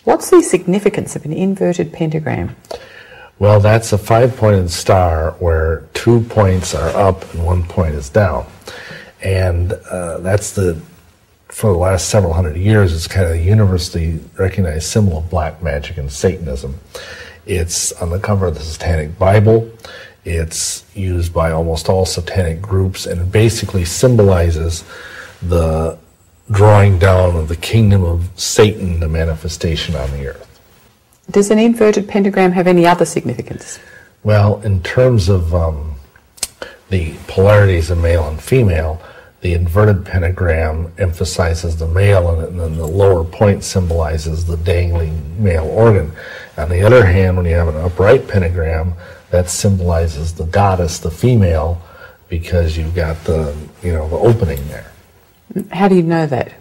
What's the significance of an inverted pentagram? Well, that's a 5-pointed star where 2 points are up and 1 point is down. And that's for the last several hundred years, it's kind of a universally recognized symbol of black magic and Satanism. It's on the cover of the Satanic Bible. It's used by almost all satanic groups, and it basically symbolizes the drawing down of the kingdom of Satan, the manifestation on the earth. Does an inverted pentagram have any other significance? Well, in terms of the polarities of male and female, the inverted pentagram emphasizes the male, and then the lower point symbolizes the dangling male organ. On the other hand, when you have an upright pentagram, that symbolizes the goddess, the female, because you've got the opening there. How do you know that?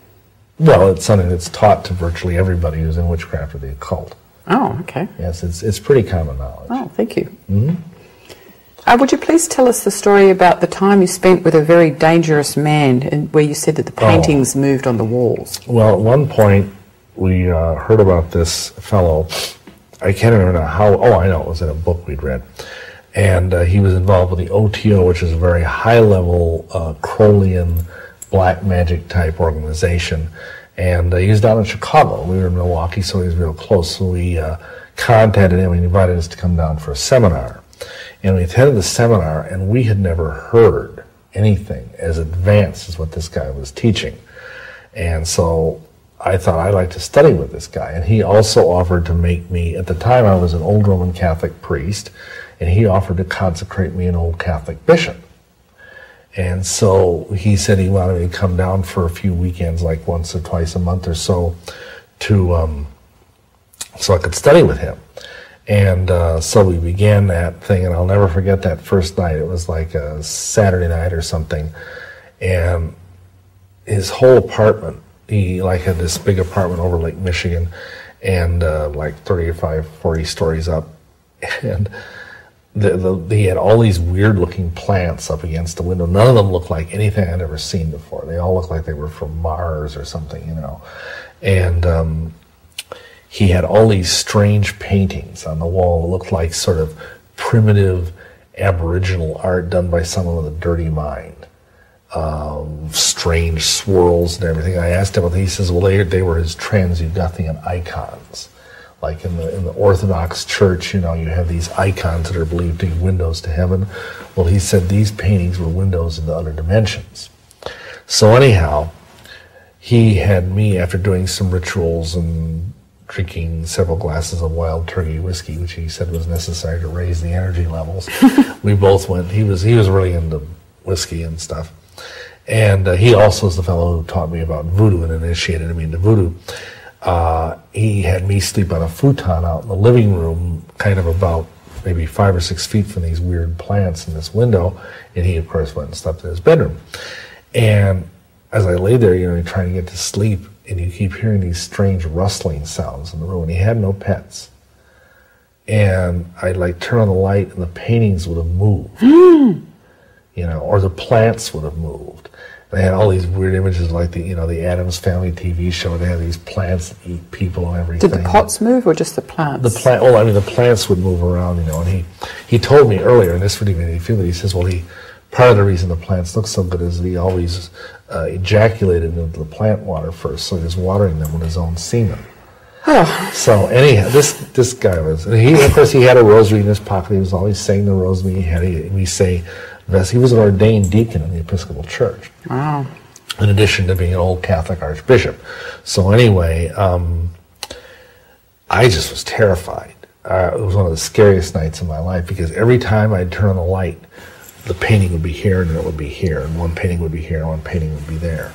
Well, it's something that's taught to virtually everybody who's in witchcraft or the occult. Oh, okay. Yes, it's pretty common knowledge. Oh, thank you. Mm-hmm. Would you please tell us the story about the time you spent with a very dangerous man, and where you said that the paintings moved on the walls? Well, at one point we heard about this fellow. I can't remember how. Oh, I know. It was in a book we'd read. And he was involved with the OTO, which is a very high-level Crowleyan black magic type organization. And he was down in Chicago. We were in Milwaukee, so he was real close. So we contacted him and he invited us to come down for a seminar. And we attended the seminar, and we had never heard anything as advanced as what this guy was teaching. And so I thought I'd like to study with this guy. And he also offered to make me, at the time I was an old Roman Catholic priest, and he offered to consecrate me an old Catholic bishop. And so he said he wanted me to come down for a few weekends, like once or twice a month or so, to so I could study with him. And so we began that thing, and I'll never forget that first night. It was like a Saturday night or something, and his whole apartment, he had this big apartment over Lake Michigan, and like 35, 40 stories up, and he had all these weird-looking plants up against the window. None of them looked like anything I'd ever seen before. They all looked like they were from Mars or something, And he had all these strange paintings on the wall. It looked like sort of primitive Aboriginal art done by someone with a dirty mind. Strange swirls and everything. I asked him, he says, well, they were his Transuguthian icons. Like in the Orthodox Church, you have these icons that are believed to be windows to heaven. Well, he said these paintings were windows into other dimensions. So anyhow, he had me, after doing some rituals and drinking several glasses of wild turkey whiskey, which he said was necessary to raise the energy levels. We both went. He was really into whiskey and stuff. And he also is the fellow who taught me about voodoo and initiated me into voodoo. He had me sleep on a futon out in the living room, kind of about maybe 5 or 6 feet from these weird plants in this window, and he, of course, went and slept in his bedroom. And as I lay there, trying to get to sleep, and you keep hearing these strange rustling sounds in the room, and he had no pets. And I'd turn on the light, and the paintings would have moved, or the plants would have moved. They had all these weird images, like the Addams Family TV show. They had these plants that eat people and everything. Did the pots move, or just the plants? The plants would move around, And he told me earlier, and this really made me feel that he says, well, part of the reason the plants look so good is that he always ejaculated into the plant water first, so he was watering them with his own semen. Oh. So anyhow, this guy was, and of course, he had a rosary in his pocket. He was always saying the rosary. He was an ordained deacon in the Episcopal Church. Wow. In addition to being an old Catholic archbishop. So anyway, I just was terrified. It was one of the scariest nights of my life, because every time I'd turn on the light, the painting would be here and it would be here, and one painting would be here and one painting would be there.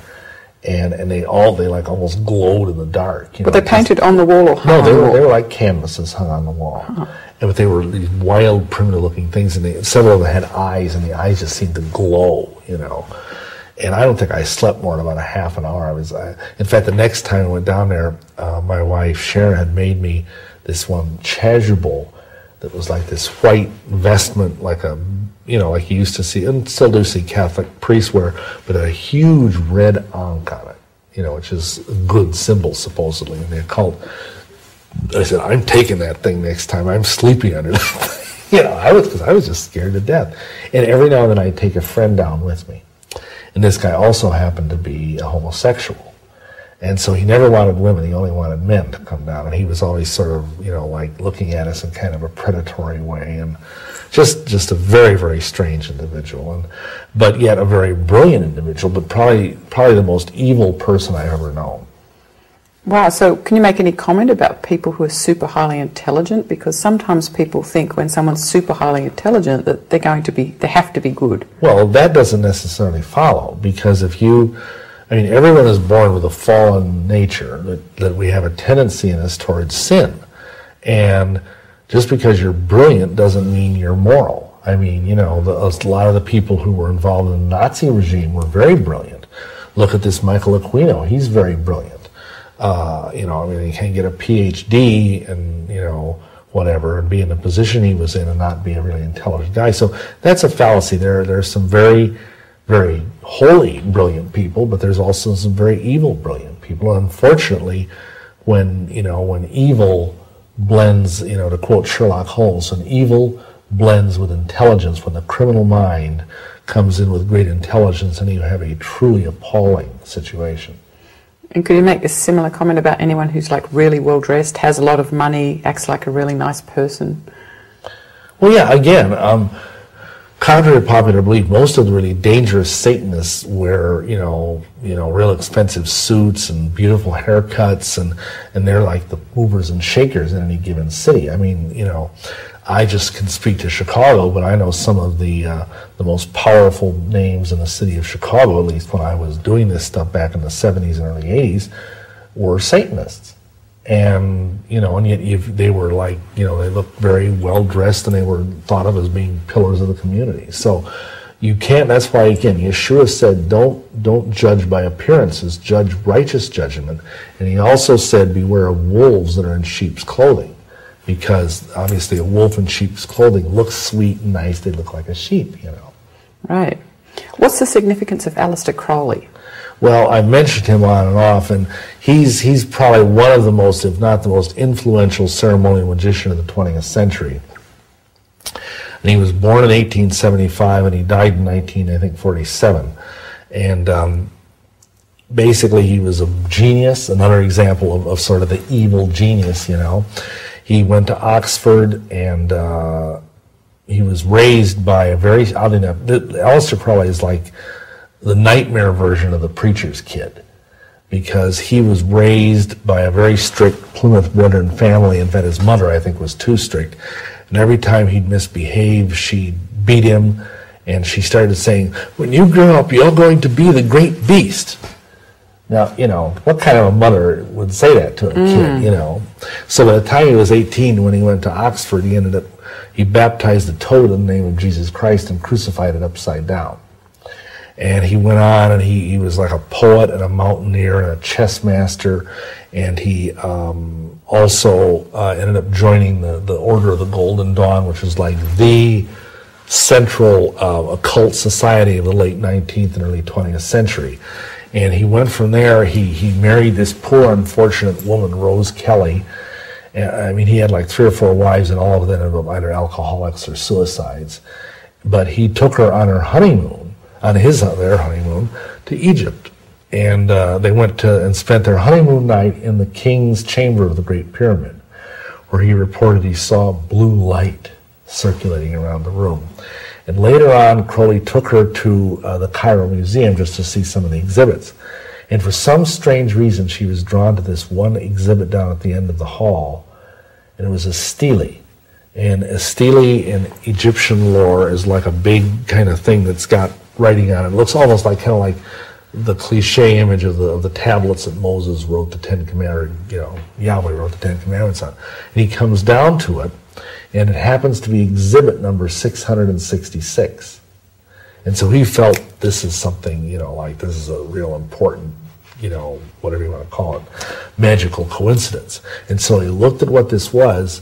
And they almost glowed in the dark. But they painted on the wall or hung on the wall? No, they were like canvases hung on the wall. Huh. But they were these wild, primitive-looking things, and several of them had eyes, and the eyes just seemed to glow, And I don't think I slept more than about a half an hour. In fact, the next time I went down there, my wife Sharon had made me this one chasuble that was like this white vestment, like like you used to see, and still do see Catholic priests wear, but a huge red ankh on it, which is a good symbol supposedly in the occult. I said, I'm taking that thing next time. I'm sleeping under that. You know, because I was just scared to death. And every now and then I'd take a friend down with me. And this guy also happened to be a homosexual. And so he never wanted women, he only wanted men to come down. And he was always sort of, you know, like looking at us in kind of a predatory way. And just a very, very strange individual. But yet a very brilliant individual, but probably the most evil person I've ever known. Wow, so can you make any comment about people who are super highly intelligent? Because sometimes people think when someone's super highly intelligent that they have to be good. Well, that doesn't necessarily follow, because everyone is born with a fallen nature, that we have a tendency in us towards sin. And just because you're brilliant doesn't mean you're moral. I mean, you know, a lot of the people who were involved in the Nazi regime were very brilliant. Look at this Michael Aquino, he's very brilliant. You know, I mean, he can get a PhD and, you know, whatever, and be in the position he was in and not be a really intelligent guy. So that's a fallacy. There's some very, very holy, brilliant people, but there's also some very evil, brilliant people. And unfortunately, when evil blends, you know, to quote Sherlock Holmes, when evil blends with intelligence, when the criminal mind comes in with great intelligence, and you have a truly appalling situation. And could you make a similar comment about anyone who's like really well dressed, has a lot of money, acts like a really nice person? Well, yeah, again, contrary to popular belief, most of the really dangerous Satanists wear, you know, real expensive suits and beautiful haircuts, and they're like the movers and shakers in any given city. I mean, you know, I just can speak to Chicago, but I know some of the most powerful names in the city of Chicago, at least when I was doing this stuff back in the 70s and early 80s, were Satanists. And, you know, and yet they were like, you know, they looked very well dressed, and they were thought of as being pillars of the community. So you can't, that's why, again, Yeshua said, don't judge by appearances, judge righteous judgment. And he also said, beware of wolves that are in sheep's clothing. Because obviously a wolf in sheep's clothing looks sweet and nice, they look like a sheep, you know. Right. What's the significance of Aleister Crowley? Well, I mentioned him on and off, and he's probably one of the most, if not the most influential ceremonial magician of the 20th century. And he was born in 1875, and he died in 1947. And basically he was a genius, another example of sort of the evil genius, you know. He went to Oxford, and he was raised by a very, oddly enough, Aleister Crowley is like the nightmare version of the preacher's kid, because he was raised by a very strict Plymouth Brethren family. In fact, his mother, I think, was too strict. And every time he'd misbehave, she'd beat him, and she started saying, when you grow up, you're going to be the great beast. Now, you know, what kind of a mother would say that to a kid, you know? So by the time he was 18, when he went to Oxford, he baptized a toad in the name of Jesus Christ and crucified it upside down. And he went on, and he was like a poet and a mountaineer and a chess master, and he also ended up joining the Order of the Golden Dawn, which was like the central occult society of the late 19th and early 20th century. And he went from there, he married this poor, unfortunate woman, Rose Kelly. And, I mean, he had like 3 or 4 wives, and all of them were either alcoholics or suicides. But he took her on her honeymoon, their honeymoon, to Egypt. And they went and spent their honeymoon night in the king's chamber of the Great Pyramid, where he reported he saw blue light circulating around the room. And later on, Crowley took her to the Cairo Museum just to see some of the exhibits. And for some strange reason, she was drawn to this one exhibit down at the end of the hall, and it was a stele. And a stele in Egyptian lore is like a big kind of thing that's got writing on it. It looks almost like, kind of like the cliche image of the tablets that Moses wrote the 10 Commandments, you know, Yahweh wrote the 10 Commandments on. And he comes down to it, and it happens to be exhibit number 666. And so he felt this is something, you know, like this is a real important, you know, whatever you want to call it, magical coincidence. And so he looked at what this was,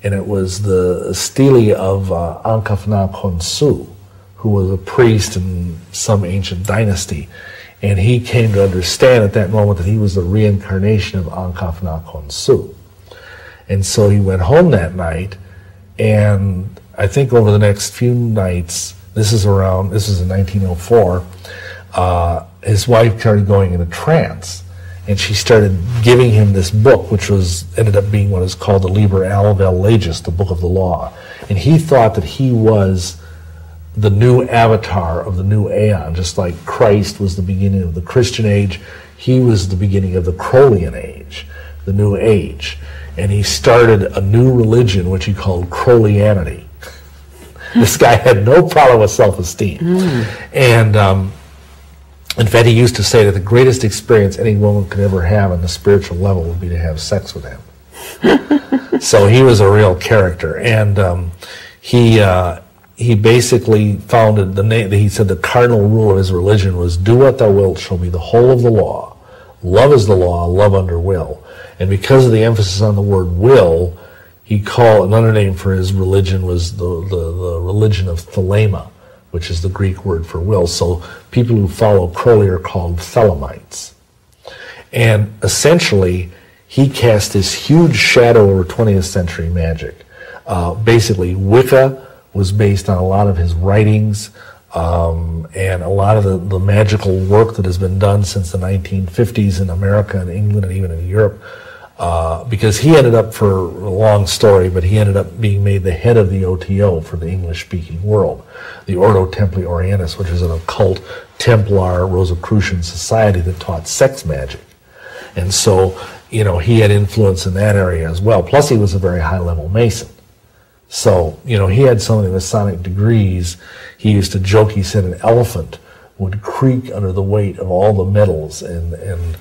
and it was the stele of Ankh-Khonsu, who was a priest in some ancient dynasty. And he came to understand at that moment that he was the reincarnation of Ankh-Khonsu. And so he went home that night, and I think over the next few nights, this is in 1904, his wife started going in a trance, and she started giving him this book, which ended up being what is called the Liber Alvel Legis, the Book of the Law. And he thought that he was the new avatar of the new aeon, just like Christ was the beginning of the Christian age, he was the beginning of the Crowleyan age, the new age. And he started a new religion, which he called Crowleyanity. This guy had no problem with self-esteem. And in fact, he used to say that the greatest experience any woman could ever have on the spiritual level would be to have sex with him. So he was a real character. And he basically founded he said the cardinal rule of his religion was, do what thou wilt shall be the whole of the law. Love is the law, love under will. And because of the emphasis on the word will, he called, another name for his religion was the religion of thelema, which is the Greek word for will. So people who follow Crowley are called Thelemites. And essentially, he cast this huge shadow over 20th century magic. Basically, Wicca was based on a lot of his writings, and a lot of the magical work that has been done since the 1950s in America and England and even in Europe, because he ended up, for a long story, but he ended up being made the head of the OTO for the English-speaking world, the Ordo Templi Orientis, which is an occult Templar Rosicrucian society that taught sex magic. And so, he had influence in that area as well. Plus, he was a very high-level Mason. So, he had so many Masonic degrees, he used to joke, he said an elephant would creak under the weight of all the medals and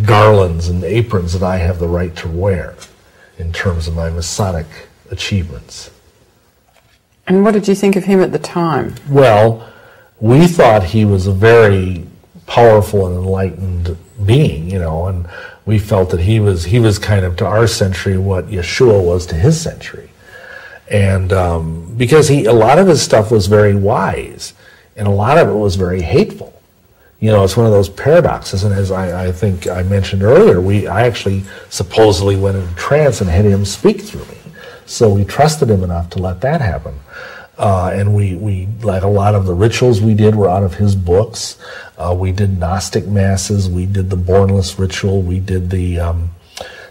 garlands and aprons that I have the right to wear in terms of my Masonic achievements. And what did you think of him at the time? Well, we thought he was a very powerful and enlightened being, and we felt that he was kind of, to our century, what Yeshua was to his century. And because a lot of his stuff was very wise, and a lot of it was very hateful. It's one of those paradoxes, and as I think I mentioned earlier, I actually supposedly went into trance and had him speak through me. So we trusted him enough to let that happen. And we, like a lot of the rituals we did were out of his books. We did Gnostic masses, we did the Bornless ritual, we did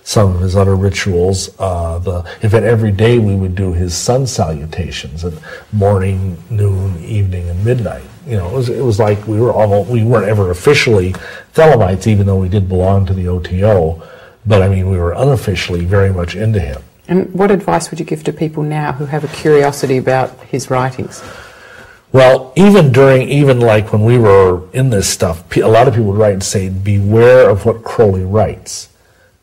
some of his other rituals. In fact, every day we would do his sun salutations at morning, noon, evening, and midnight. It was like we weren't ever officially Thelemites, even though we did belong to the OTO. But we were unofficially very much into him. And what advice would you give to people now who have a curiosity about his writings? Well, even like when we were in this stuff, a lot of people would write and say, beware of what Crowley writes,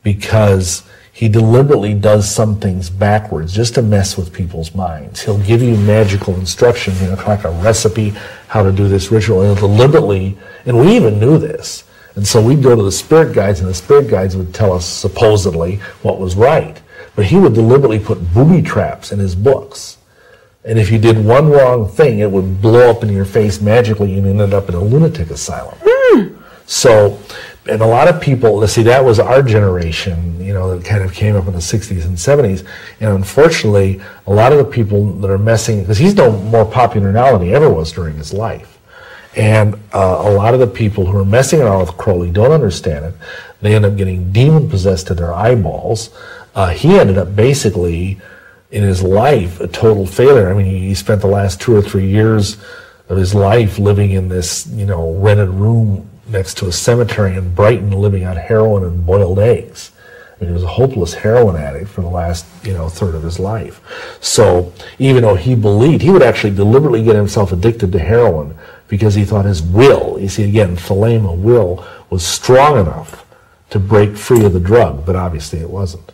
because he deliberately does some things backwards just to mess with people's minds. He'll give you magical instructions, kind of like a recipe, how to do this ritual, and deliberately, and we even knew this. And so we'd go to the spirit guides, and the spirit guides would tell us supposedly what was right. But he would deliberately put booby traps in his books. And if you did one wrong thing, it would blow up in your face magically and ended up in a lunatic asylum. So, and a lot of people, see, that was our generation, that kind of came up in the 60s and 70s. And unfortunately, a lot of the people that are messing, because he's no more popular now than he ever was during his life. And a lot of the people who are messing around with Crowley don't understand it. They end up getting demon-possessed to their eyeballs. He ended up basically, in his life, a total failure. He spent the last 2 or 3 years of his life living in this, rented room next to a cemetery in Brighton, living on heroin and boiled eggs. He was a hopeless heroin addict for the last, third of his life. So even though he believed, he would actually deliberately get himself addicted to heroin because he thought his will, you see again, thelema, will, was strong enough to break free of the drug, but obviously it wasn't.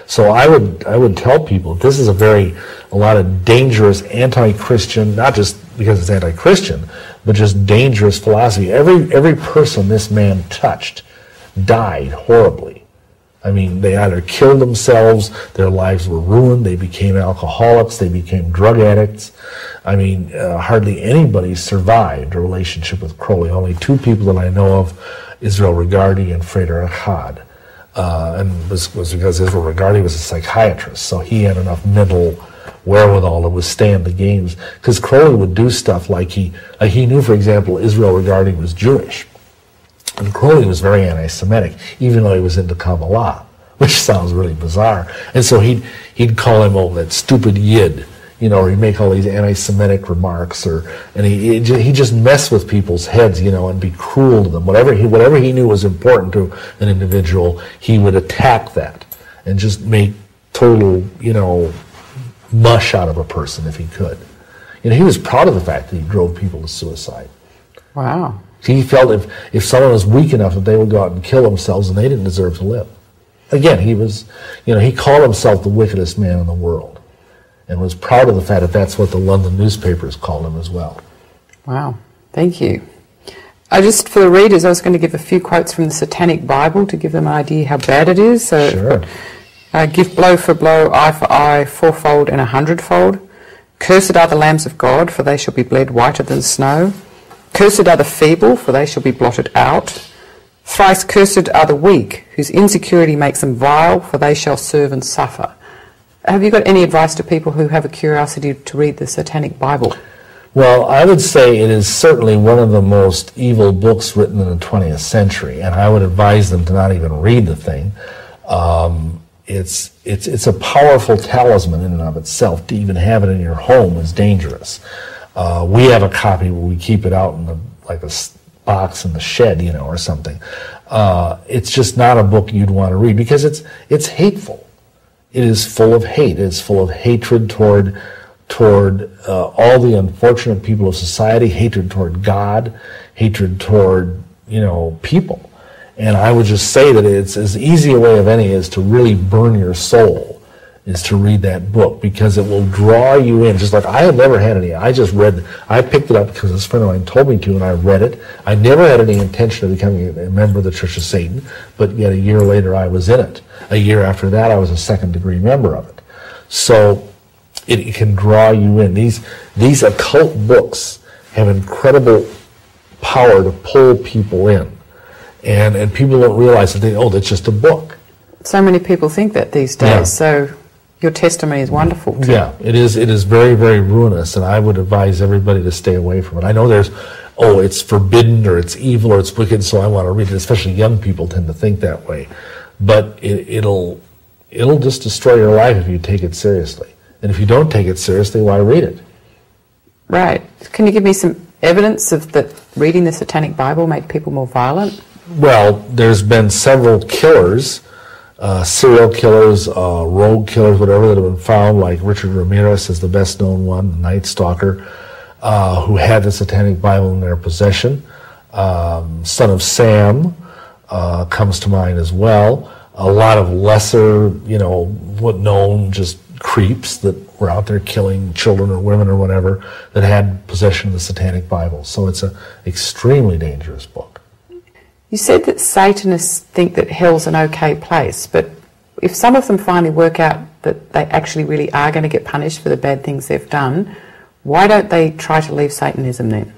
So I would tell people this is a lot of dangerous anti-Christian, not just because it's anti-Christian, but just dangerous philosophy. Every person this man touched died horribly. They either killed themselves, their lives were ruined, they became alcoholics, they became drug addicts. Hardly anybody survived a relationship with Crowley. Only 2 people that I know of, Israel Regardie and Freder Achad. and was because Israel Regardie was a psychiatrist, so he had enough mental wherewithal to withstand the games. Because Crowley would do stuff like he knew, for example, Israel Regardie was Jewish, and Crowley was very anti-Semitic, even though he was into Kabbalah, which sounds really bizarre. And so he'd call him, oh, that stupid Yid, or he'd make all these anti-Semitic remarks, and he just mess with people's heads, and be cruel to them. Whatever he knew was important to an individual, he would attack that and just make total, mush out of a person if he could. He was proud of the fact that he drove people to suicide. Wow. He felt if someone was weak enough that they would go out and kill themselves and they didn't deserve to live. Again, he was, he called himself the wickedest man in the world, and was proud of the fact that that's what the London newspapers called him as well. Wow, thank you. For the readers, I was going to give a few quotes from the Satanic Bible to give them an idea how bad it is. So, sure. Give blow for blow, eye for eye, fourfold and 100-fold. Cursed are the lambs of God, for they shall be bled whiter than snow. Cursed are the feeble, for they shall be blotted out. Thrice cursed are the weak, whose insecurity makes them vile, for they shall serve and suffer. Have you got any advice to people who have a curiosity to read the Satanic Bible? Well, I would say it is certainly one of the most evil books written in the 20th century, and I would advise them to not even read the thing. It's a powerful talisman in and of itself. To even have it in your home is dangerous. We have a copy where we keep it out in like a box in the shed, or something. It's just not a book you'd want to read because it's hateful. It is full of hate. It's full of hatred toward all the unfortunate people of society, hatred toward God, hatred toward, people. And I would just say that it's as easy a way of any is to really burn your soul, is to read that book, because it will draw you in. Just like I had never had any. I picked it up because this friend of mine told me to, and I read it. I never had any intention of becoming a member of the Church of Satan, but yet a year later I was in it. A year after that I was a second-degree member of it. So it can draw you in. These occult books have incredible power to pull people in. And people don't realize that that's just a book. So many people think that these days. Yeah. So your testimony is wonderful too. Yeah, it is very, very ruinous, and I would advise everybody to stay away from it. I know there's, it's forbidden or it's evil or it's wicked, so I want to read it. Especially young people tend to think that way. But it'll just destroy your life if you take it seriously. And if you don't take it seriously, why read it? Right. Can you give me some evidence of that reading the Satanic Bible made people more violent? Well, there's been several killers, serial killers, rogue killers, whatever, that have been found, like Richard Ramirez is the best known one, the Night Stalker, who had the Satanic Bible in their possession. Son of Sam comes to mind as well. A lot of lesser, known just creeps that were out there killing children or women or whatever that had possession of the Satanic Bible. So it's an extremely dangerous book. You said that Satanists think that hell's an okay place, but if some of them finally work out that they actually really are going to get punished for the bad things they've done, why don't they try to leave Satanism then?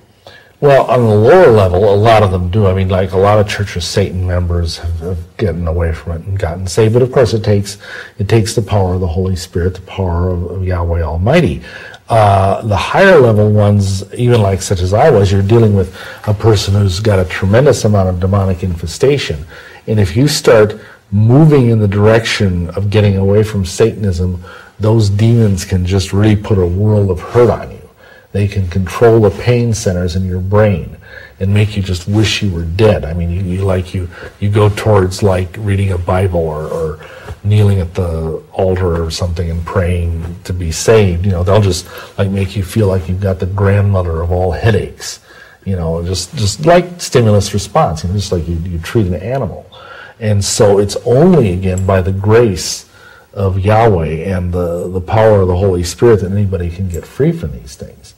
Well, on the lower level, a lot of them do. I mean, like a lot of Church of Satan members have gotten away from it and gotten saved. But of course, it takes the power of the Holy Spirit, the power of Yahweh Almighty. The higher level ones, even like such as I was, you're dealing with a person who's got a tremendous amount of demonic infestation. And if you start moving in the direction of getting away from Satanism, those demons can just really put a world of hurt on you. They can control the pain centers in your brain and make you just wish you were dead. I mean, you go towards like reading a Bible or kneeling at the altar or something and praying to be saved. They'll just like make you feel like you've got the grandmother of all headaches. Just like stimulus response. Just like you treat an animal. And so it's only again by the grace of Yahweh and the power of the Holy Spirit that anybody can get free from these things.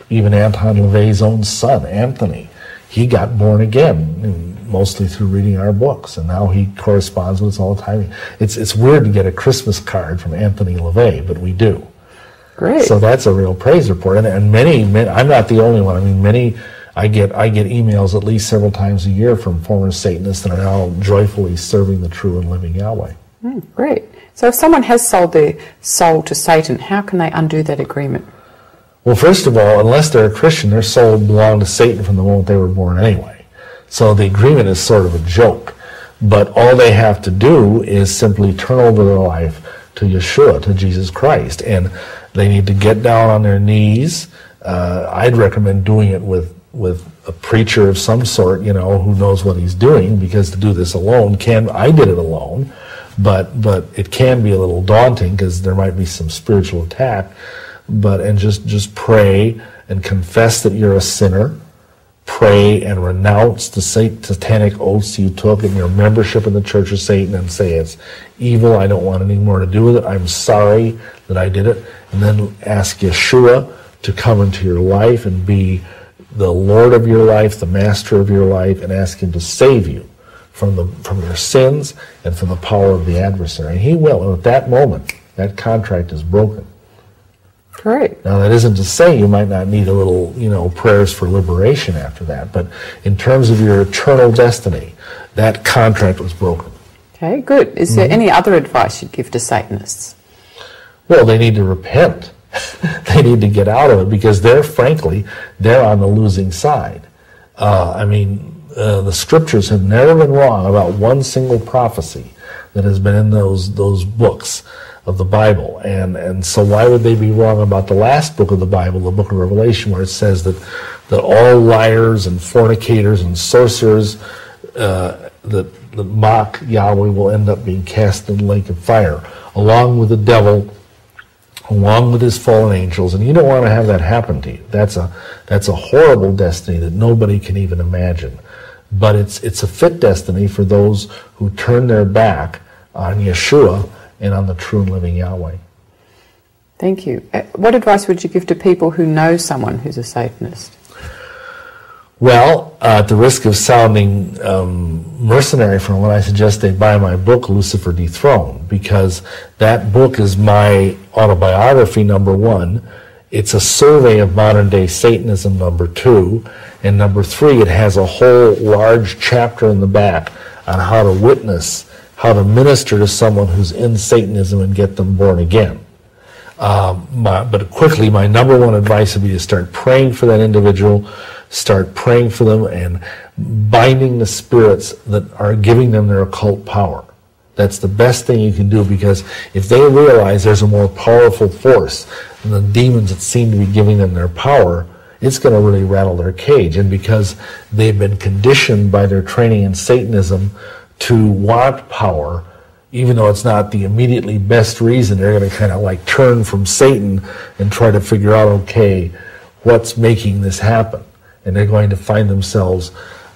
Even Anton LaVey's own son, Anthony, he got born again, mostly through reading our books, and now he corresponds with us all the time. It's weird to get a Christmas card from Anthony LaVey, but we do. Great. So that's a real praise report. And many, I'm not the only one. I mean, many I get emails at least several times a year from former Satanists that are now joyfully serving the true and living Yahweh. Great. So if someone has sold their soul to Satan, how can they undo that agreement? Well, first of all, unless they're a Christian, their soul belonged to Satan from the moment they were born anyway. So the agreement is sort of a joke. But all they have to do is simply turn over their life to Yeshua, to Jesus Christ. And they need to get down on their knees. I'd recommend doing it with a preacher of some sort, you know, who knows what he's doing, because to do this alone I did it alone, but it can be a little daunting because there might be some spiritual attack. And just pray and confess that you're a sinner. Pray and renounce the satanic oaths you took in your membership in the Church of Satan and say it's evil, I don't want anything more to do with it, I'm sorry that I did it. And then ask Yeshua to come into your life and be the Lord of your life, the master of your life, and ask him to save you from your sins and from the power of the adversary. And he will. And at that moment, that contract is broken. Great. Now, that isn't to say you might not need a little, prayers for liberation after that, but in terms of your eternal destiny, that contract was broken. Okay, good. Is there any other advice you'd give to Satanists? Well, they need to repent. They need to get out of it, because they're on the losing side. The scriptures have never been wrong about one single prophecy that has been in those books of the Bible, and so why would they be wrong about the last book of the Bible, the book of Revelation, where it says that all liars and fornicators and sorcerers that mock Yahweh will end up being cast in the lake of fire, along with the devil, along with his fallen angels, and you don't want to have that happen to you. That's a horrible destiny that nobody can even imagine. But it's a fit destiny for those who turn their back on Yeshua and on the true and living Yahweh. Thank you. What advice would you give to people who know someone who's a Satanist? Well, at the risk of sounding mercenary from what I suggest they buy my book, Lucifer Dethroned, because that book is my autobiography, number 1. It's a survey of modern-day Satanism, number 2. And number 3, it has a whole large chapter in the back on how to witness, how to minister to someone who's in Satanism and get them born again. But quickly, my number 1 advice would be to start praying for that individual, start praying for them and binding the spirits that are giving them their occult power. That's the best thing you can do, because if they realize there's a more powerful force than the demons that seem to be giving them their power, it's going to really rattle their cage. And because they've been conditioned by their training in Satanism to want power, even though it's not the immediately best reason, they're going to kind of like turn from Satan and try to figure out, okay, what's making this happen? And they're going to find themselves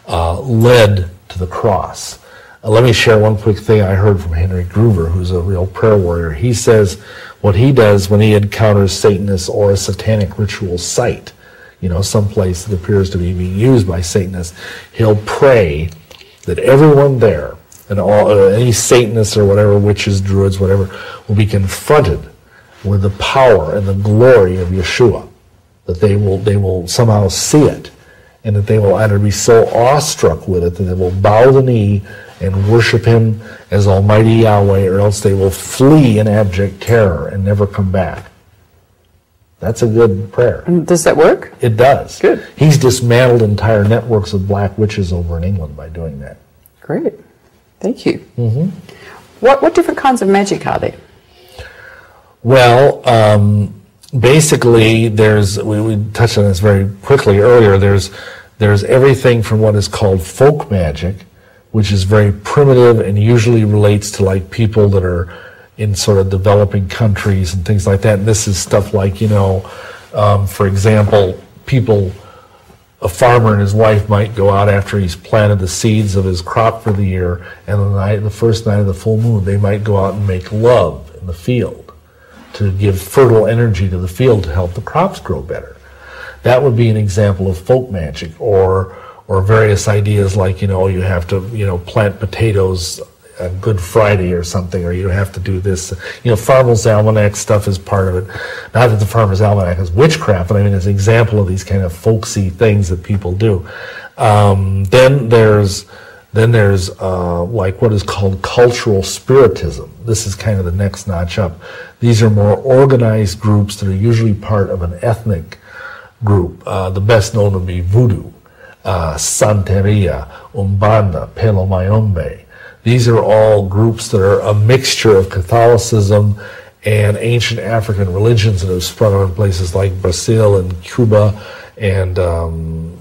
led to the cross. Let me share one quick thing I heard from Henry Gruver, who's a real prayer warrior. He says what he does when he encounters Satanists or a satanic ritual site, some place that appears to be being used by Satanists, he'll pray that everyone there, and any Satanists or whatever, witches, druids, whatever, will be confronted with the power and the glory of Yeshua, that they will somehow see it, and that they will either be so awestruck with it that they will bow the knee and worship him as Almighty Yahweh, or else they will flee in abject terror and never come back. That's a good prayer. And does that work? It does. Good. He's dismantled entire networks of black witches over in England by doing that. Great. Thank you. Mm-hmm. What different kinds of magic are there? Well, basically, we touched on this very quickly earlier. There's everything from what is called folk magic, which is very primitive and usually relates to like people that are in sort of developing countries and things like that. And this is stuff like, for example, a farmer and his wife might go out after he's planted the seeds of his crop for the year, and the first night of the full moon, they might go out and make love in the field to give fertile energy to the field to help the crops grow better. That would be an example of folk magic, or various ideas like, you have to, plant potatoes a Good Friday or something, or you have to do this. You know, Farmer's Almanac stuff is part of it. Not that the Farmer's Almanac is witchcraft, but I mean, it's an example of these kind of folksy things that people do. Then there's like what is called cultural spiritism. This is kind of the next notch up. These are more organized groups that are usually part of an ethnic group. The best known would be voodoo, Santeria, Umbanda, Pelo Mayombe. These are all groups that are a mixture of Catholicism and ancient African religions that have sprung up in places like Brazil and Cuba and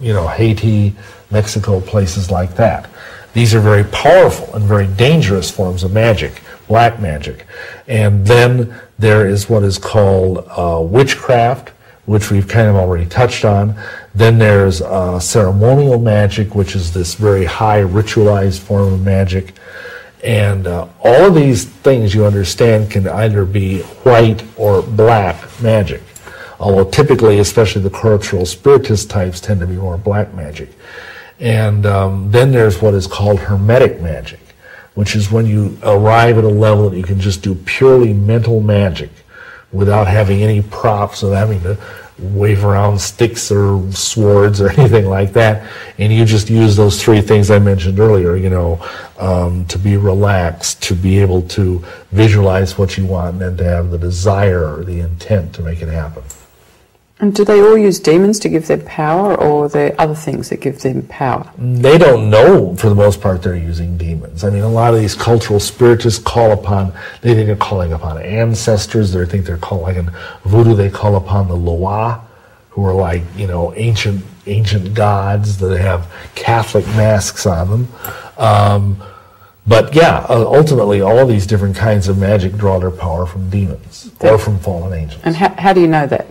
you know, Haiti, Mexico, places like that. These are very powerful and very dangerous forms of magic, black magic. And then there is what is called witchcraft, which we've kind of already touched on. Then there's ceremonial magic, which is this very high ritualized form of magic. And all of these things, you understand, can either be white or black magic. Although typically, especially the cultural spiritist types, tend to be more black magic. And then there's what is called hermetic magic, which is when you arrive at a level that you can just do purely mental magic without having any props, without having to wave around sticks or swords or anything like that. And you just use those three things I mentioned earlier, you know, to be relaxed, to be able to visualize what you want, and then to have the desire or the intent to make it happen. And do they all use demons to give them power, or are there other things that give them power? They don't know, for the most part, they're using demons. I mean, a lot of these cultural spiritists call upon, they think they're calling upon ancestors. They think they're calling, like in voodoo, they call upon the Loa, who are like, you know, ancient gods that have Catholic masks on them. But yeah, ultimately, all of these different kinds of magic draw their power from demons or from fallen angels. And how do you know that?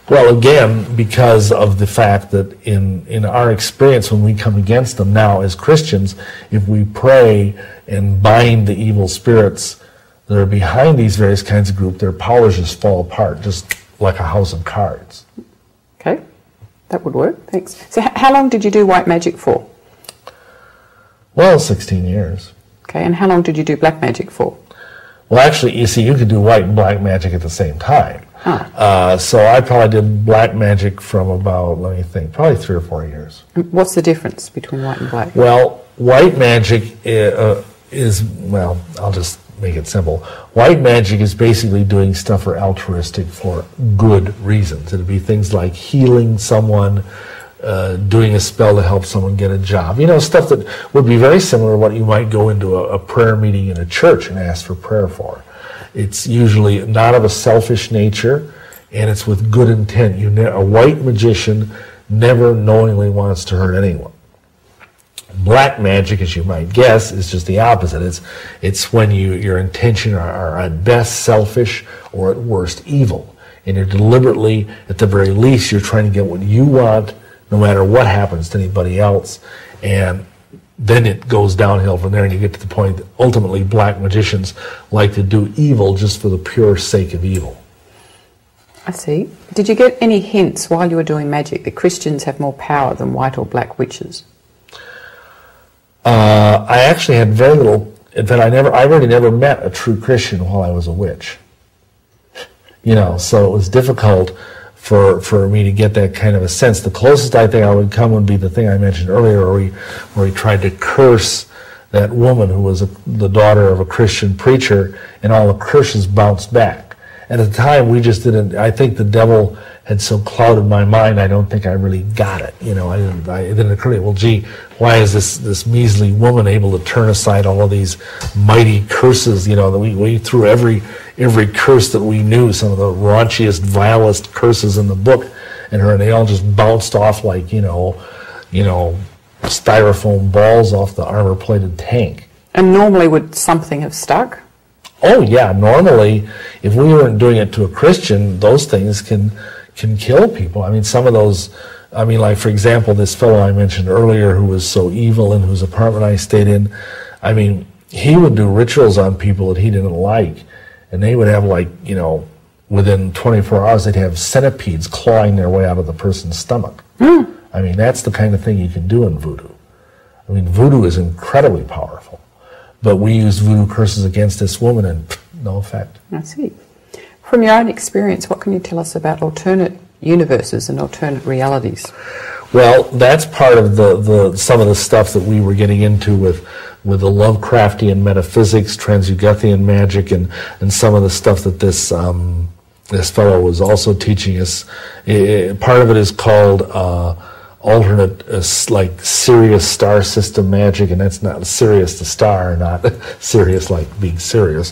Well, again, because of the fact that in our experience, when we come against them now as Christians, if we pray and bind the evil spirits that are behind these various kinds of groups, their powers just fall apart, just like a house of cards. Okay, that would work, thanks. So how long did you do white magic for? Well, 16 years. Okay, and how long did you do black magic for? Well, actually, you see, you could do white and black magic at the same time. Huh. So I probably did black magic from about, let me think, probably 3 or 4 years. What's the difference between white and black? Well, white magic is, well, I'll just make it simple. White magic is basically doing stuff for altruistic, for good reasons. It'd be things like healing someone, doing a spell to help someone get a job. You know, stuff that would be very similar to what you might go into a prayer meeting in a church and ask for prayer for. It's usually not of a selfish nature, and it's with good intent. A white magician never knowingly wants to hurt anyone. Black magic, as you might guess, is just the opposite. It's when your intention are at best selfish or at worst evil. And you're deliberately, at the very least, you're trying to get what you want, no matter what happens to anybody else. And then it goes downhill from there, and you get to the point that ultimately black magicians like to do evil just for the pure sake of evil. I see. Did you get any hints while you were doing magic that Christians have more power than white or black witches? I actually had very little. In fact, I really never met a true Christian while I was a witch. You know, so it was difficult for me to get that kind of a sense. The closest I think I would come would be the thing I mentioned earlier, where he tried to curse that woman who was the daughter of a Christian preacher, and all the curses bounced back. And at the time, we just didn't. I think the devil had so clouded my mind, I don't think I really got it. You know, it didn't occur to me, well, gee, why is this measly woman able to turn aside all of these mighty curses? You know, that we threw every curse that we knew, some of the raunchiest, vilest curses in the book, and they all just bounced off like, you know, styrofoam balls off the armor-plated tank. And normally would something have stuck? Oh yeah, normally, if we weren't doing it to a Christian, those things can kill people. I mean, some of those, I mean, like, for example, this fellow I mentioned earlier who was so evil and whose apartment I stayed in, I mean, he would do rituals on people that he didn't like, and they would have, like, you know, within 24 hours, they'd have centipedes clawing their way out of the person's stomach. I mean, that's the kind of thing you can do in voodoo. I mean, voodoo is incredibly powerful. But we used voodoo curses against this woman and no effect. I see. From your own experience, what can you tell us about alternate universes and alternate realities? Well, that's part of some of the stuff that we were getting into with the Lovecraftian metaphysics, Transuguthian magic, and some of the stuff that this fellow was also teaching us. Part of it is called alternate, like Sirius star system magic, and that's not Sirius the star, not Sirius like being serious.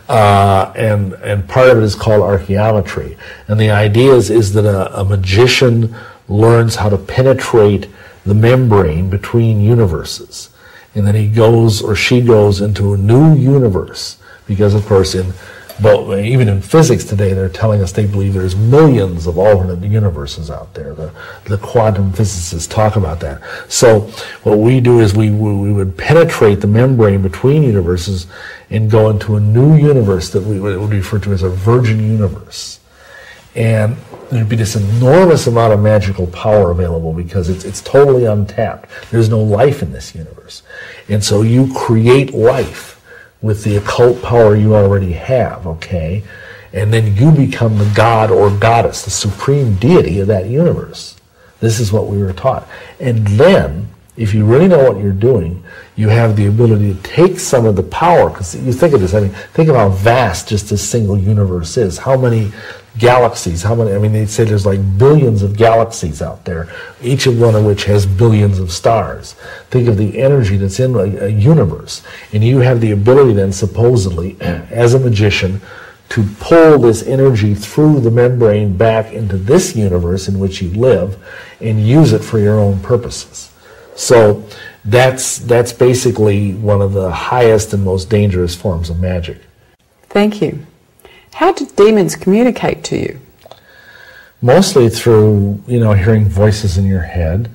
And part of it is called archaeometry. And the idea is that a magician learns how to penetrate the membrane between universes. And then he goes or she goes into a new universe. Because, of course, even in physics today, they're telling us they believe there's millions of alternate universes out there. The quantum physicists talk about that. So what we do is we would penetrate the membrane between universes and go into a new universe that we would refer to as a virgin universe. And there'd be this enormous amount of magical power available because it's totally untapped. There's no life in this universe. And so you create life with the occult power you already have, okay? And then you become the god or goddess, the supreme deity of that universe. This is what we were taught. And then, if you really know what you're doing, you have the ability to take some of the power, because you think of this, think of how vast just this single universe is. How many galaxies, they'd say there's like billions of galaxies out there, each of one of which has billions of stars. Think of the energy that's in a universe. And you have the ability then, supposedly, as a magician, to pull this energy through the membrane back into this universe in which you live and use it for your own purposes. So that's basically one of the highest and most dangerous forms of magic. Thank you. How did demons communicate to you? Mostly through, hearing voices in your head.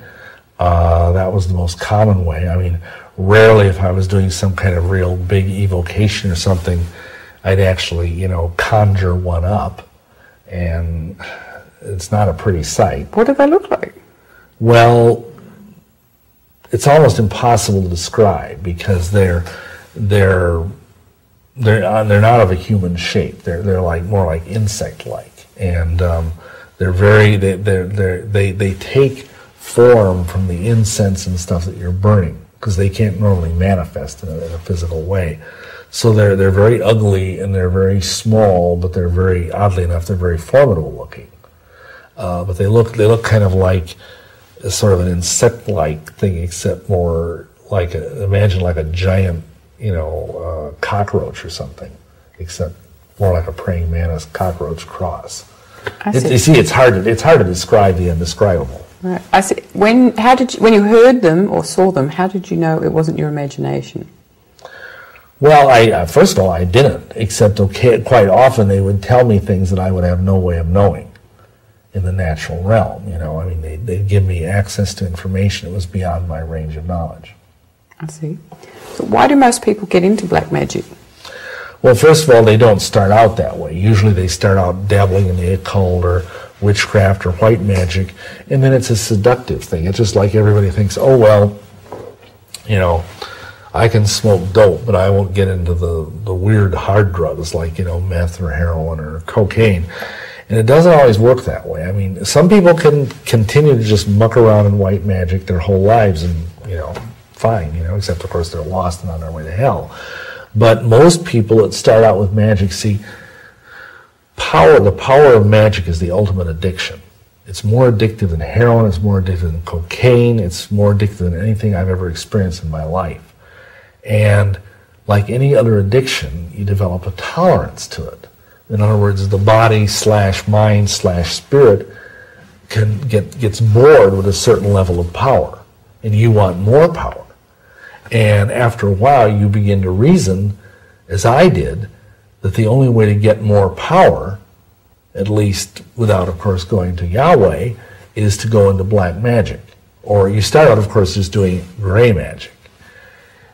That was the most common way. Rarely if I was doing some kind of real big evocation or something, I'd actually, conjure one up. And it's not a pretty sight. What do they look like? Well, it's almost impossible to describe because they're not of a human shape. They're like more like insect-like, and they take form from the incense and stuff that you're burning because they can't normally manifest in a physical way. So they're very ugly and they're very small, but they're very, oddly enough, they're very formidable looking. But they look kind of like sort of an insect-like thing, except more like imagine like a giant, cockroach or something, except more like a praying mantis cockroach cross. You see, it's hard to describe the indescribable. Right. I see. When you heard them or saw them, how did you know it wasn't your imagination? Well, first of all, I didn't, except quite often they would tell me things that I would have no way of knowing in the natural realm. They'd give me access to information that was beyond my range of knowledge. I see. So why do most people get into black magic? Well, first of all, they don't start out that way. Usually they start out dabbling in the occult or witchcraft or white magic, and then it's a seductive thing. It's just like everybody thinks, oh, well, I can smoke dope, but I won't get into the weird hard drugs like, meth or heroin or cocaine. And it doesn't always work that way. Some people can continue to just muck around in white magic their whole lives and, fine, except of course they're lost and on their way to hell. But most people that start out with magic see the power of magic is the ultimate addiction. It's more addictive than heroin, it's more addictive than cocaine, it's more addictive than anything I've ever experienced in my life. And like any other addiction, you develop a tolerance to it. In other words, the body / mind / spirit gets bored with a certain level of power, and you want more power. And after a while, you begin to reason, as I did, that the only way to get more power, at least without, of course, going to Yahweh, is to go into black magic. Or you start out, of course, just doing gray magic,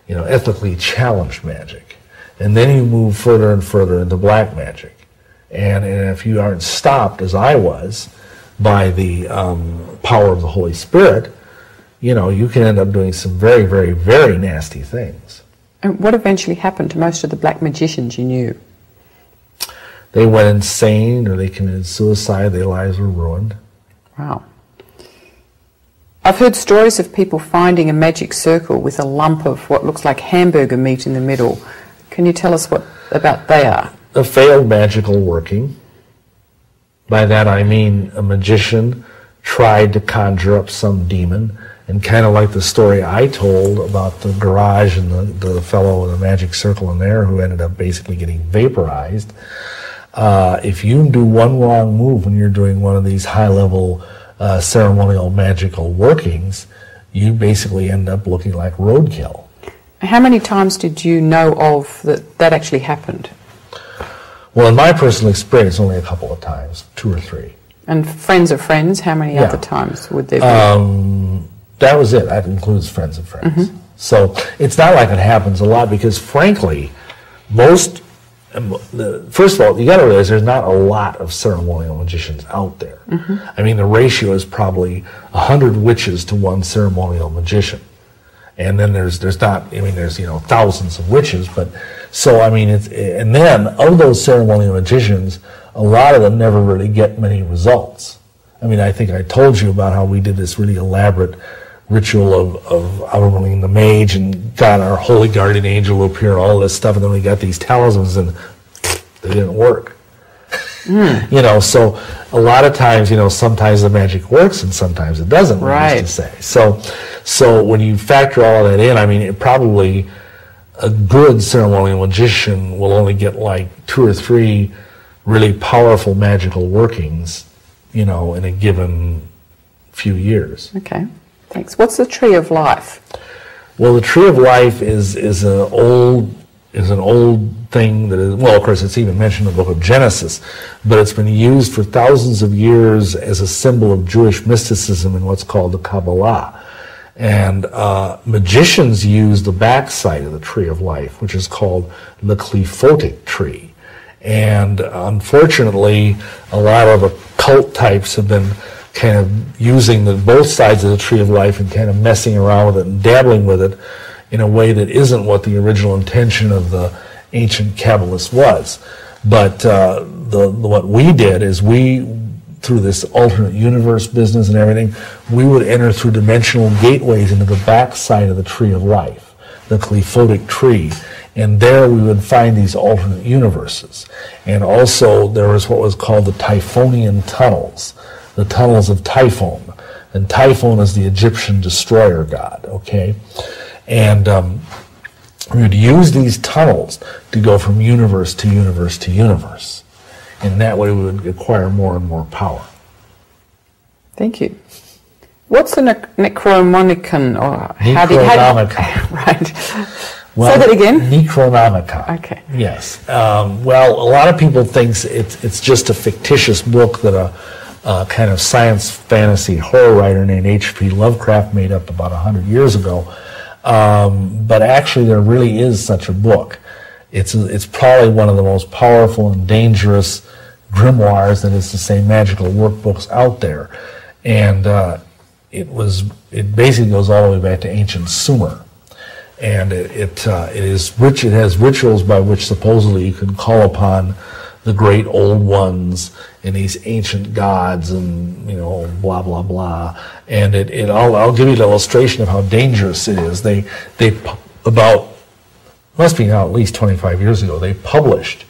ethically challenged magic. And then you move further and further into black magic. And if you aren't stopped, as I was, by the power of the Holy Spirit, you can end up doing some very, very, very nasty things. And what eventually happened to most of the black magicians you knew? They went insane, or they committed suicide. Their lives were ruined. Wow. I've heard stories of people finding a magic circle with a lump of what looks like hamburger meat in the middle. Can you tell us what about they are? A failed magical working. By that I mean a magician tried to conjure up some demon, and kind of like the story I told about the garage and the fellow with the magic circle in there who ended up basically getting vaporized. If you do one wrong move when you're doing one of these high-level ceremonial magical workings, you basically end up looking like roadkill. How many times did you know of that actually happened? Well, in my personal experience, only a couple of times, 2 or 3. And friends of friends, how many other times would there be? That was it. That includes friends of friends. Mm-hmm. So it's not like it happens a lot because, frankly, first of all, you got to realize there's not a lot of ceremonial magicians out there. Mm-hmm. I mean, the ratio is probably 100 witches to 1 ceremonial magician. And then there's not, I mean, there's, thousands of witches, but, so, I mean, and then, of those ceremonial magicians, a lot of them never really get many results. I mean, I think I told you about how we did this really elaborate ritual of honoring the mage and got our holy guardian angel to appear and all this stuff, and then we got these talismans and they didn't work. So a lot of times, sometimes the magic works and sometimes it doesn't, right. We used to say. So when you factor all of that in, I mean, it probably, a good ceremonial magician will only get like 2 or 3 really powerful magical workings, in a given few years. Okay, thanks. What's the tree of life? Well, the tree of life is an old thing that is, well, of course, it's even mentioned in the book of Genesis, but it's been used for thousands of years as a symbol of Jewish mysticism in what's called the Kabbalah. And magicians use the backside of the tree of life, which is called the qliphothic tree. And unfortunately, a lot of occult types have been kind of using both sides of the tree of life and kind of messing around with it and dabbling with it in a way that isn't what the original intention of the ancient Kabbalists was. But what we did is through this alternate universe business and everything, we would enter through dimensional gateways into the back side of the tree of life, the qliphothic tree. And there we would find these alternate universes. And also there was what was called the Typhonian tunnels, the tunnels of Typhon. And Typhon is the Egyptian destroyer god, okay? And we would use these tunnels to go from universe to universe to universe. And that way we would acquire more and more power. Thank you. What's the Necronomicon? Or Necronomicon. Right. Well, say that again. Necronomicon. Okay. Yes. Well, a lot of people think it's just a fictitious book that a kind of science fantasy horror writer named H.P. Lovecraft made up about 100 years ago. But actually, there really is such a book. It's probably one of the most powerful and dangerous grimoires, that is to say, magical workbooks out there. And it basically goes all the way back to ancient Sumer. And it has rituals by which supposedly you can call upon the great old ones and these ancient gods and, blah, blah, blah. And I'll give you an illustration of how dangerous it is. They must be now at least 25 years ago, they published